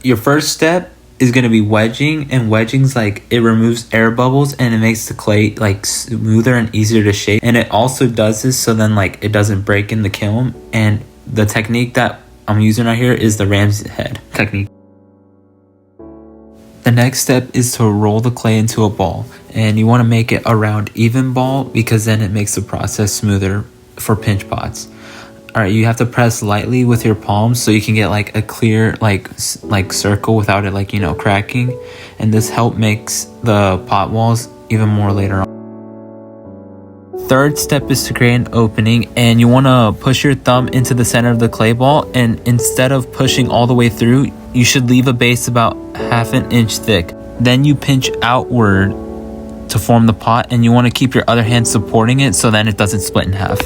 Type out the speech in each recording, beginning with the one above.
Your first step is going to be wedging, and wedging's like it removes air bubbles and it makes the clay like smoother and easier to shape, and it also does this so then like it doesn't break in the kiln. And the technique that I'm using right here is the ram's head technique. The next step is to roll the clay into a ball, and you want to make it a round even ball because then it makes the process smoother for pinch pots. Alright, you have to press lightly with your palms so you can get like a clear like circle without it like, you know, cracking, and this help makes the pot walls even more later on. Third step is to create an opening, and you want to push your thumb into the center of the clay ball, and instead of pushing all the way through, you should leave a base about half an inch thick. Then you pinch outward to form the pot, and you want to keep your other hand supporting it so then it doesn't split in half.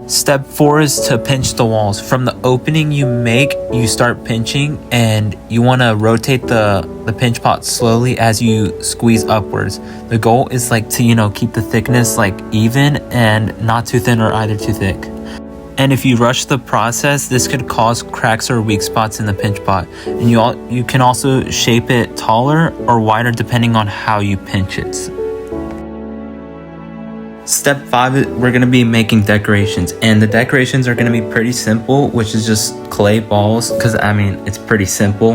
Step 4 is to pinch the walls. From the opening you make, you start pinching, and you want to rotate the pinch pot slowly as you squeeze upwards. The goal is like to, you know, keep the thickness like even and not too thin or either too thick. And if you rush the process, this could cause cracks or weak spots in the pinch pot. And you can also shape it taller or wider depending on how you pinch it. Step 5, we're going to be making decorations, and the decorations are going to be pretty simple, which is just clay balls, because I mean it's pretty simple,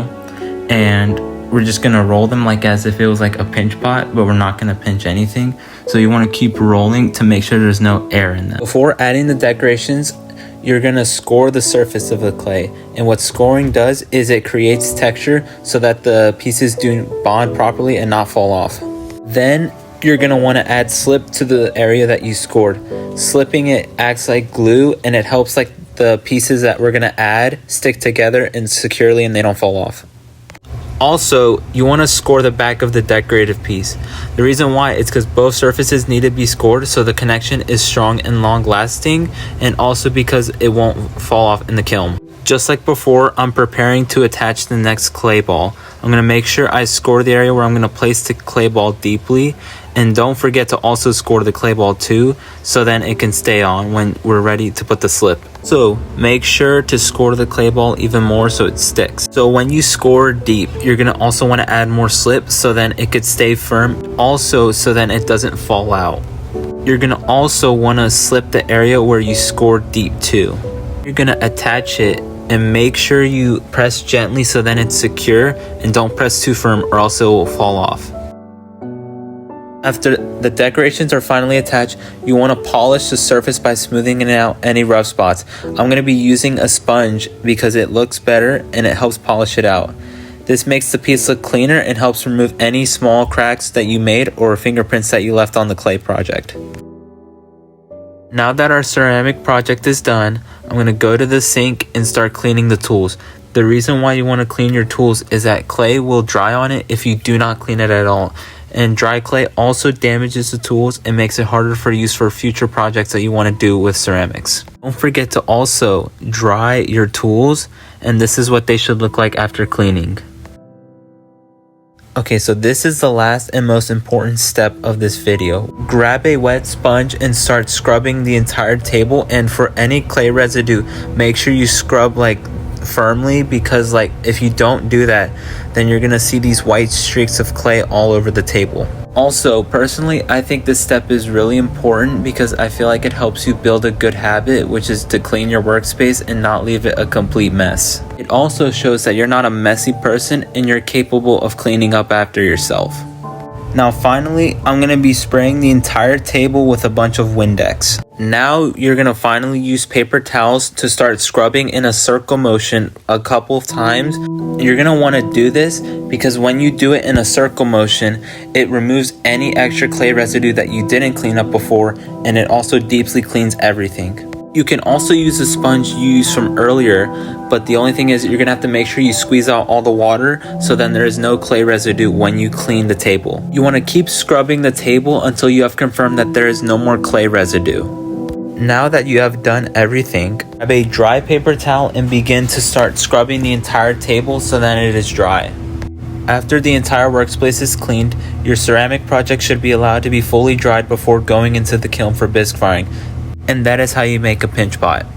and we're just going to roll them like as if it was like a pinch pot, but we're not going to pinch anything. So you want to keep rolling to make sure there's no air in them. Before adding the decorations, you're going to score the surface of the clay, and what scoring does is it creates texture so that the pieces do bond properly and not fall off. Then you're going to want to add slip to the area that you scored. Slipping it acts like glue, and it helps like the pieces that we're going to add stick together and securely and they don't fall off. Also, you want to score the back of the decorative piece. The reason why is because both surfaces need to be scored so the connection is strong and long lasting, and also because it won't fall off in the kiln. Just like before, I'm preparing to attach the next clay ball. I'm going to make sure I score the area where I'm going to place the clay ball deeply, and don't forget to also score the clay ball too, so then it can stay on when we're ready to put the slip. So make sure to score the clay ball even more so it sticks. So when you score deep, you're going to also want to add more slip so then it could stay firm, also so then it doesn't fall out. You're going to also want to slip the area where you scored deep too. You're going to attach it and make sure you press gently so then it's secure, and don't press too firm or else it will fall off. After the decorations are finally attached, you want to polish the surface by smoothing out any rough spots. I'm going to be using a sponge because it looks better and it helps polish it out. This makes the piece look cleaner and helps remove any small cracks that you made or fingerprints that you left on the clay project. Now that our ceramic project is done, I'm going to go to the sink and start cleaning the tools. The reason why you want to clean your tools is that clay will dry on it if you do not clean it at all. And dry clay also damages the tools and makes it harder for use for future projects that you want to do with ceramics. Don't forget to also dry your tools, and this is what they should look like after cleaning. Okay, so this is the last and most important step of this video. Grab a wet sponge and start scrubbing the entire table, and for any clay residue, make sure you scrub like firmly, because like if you don't do that, then you're gonna see these white streaks of clay all over the table. Also, personally, I think this step is really important because I feel like it helps you build a good habit, which is to clean your workspace and not leave it a complete mess. It also shows that you're not a messy person and you're capable of cleaning up after yourself. Now finally, I'm going to be spraying the entire table with a bunch of Windex. Now you're going to finally use paper towels to start scrubbing in a circle motion a couple of times. You're going to want to do this because when you do it in a circle motion, it removes any extra clay residue that you didn't clean up before, and it also deeply cleans everything. You can also use the sponge you used from earlier, but the only thing is you're going to have to make sure you squeeze out all the water so then there is no clay residue when you clean the table. You want to keep scrubbing the table until you have confirmed that there is no more clay residue. Now that you have done everything, grab a dry paper towel and begin to start scrubbing the entire table so that it is dry. After the entire workspace is cleaned, your ceramic project should be allowed to be fully dried before going into the kiln for bisque firing. And that is how you make a pinch pot.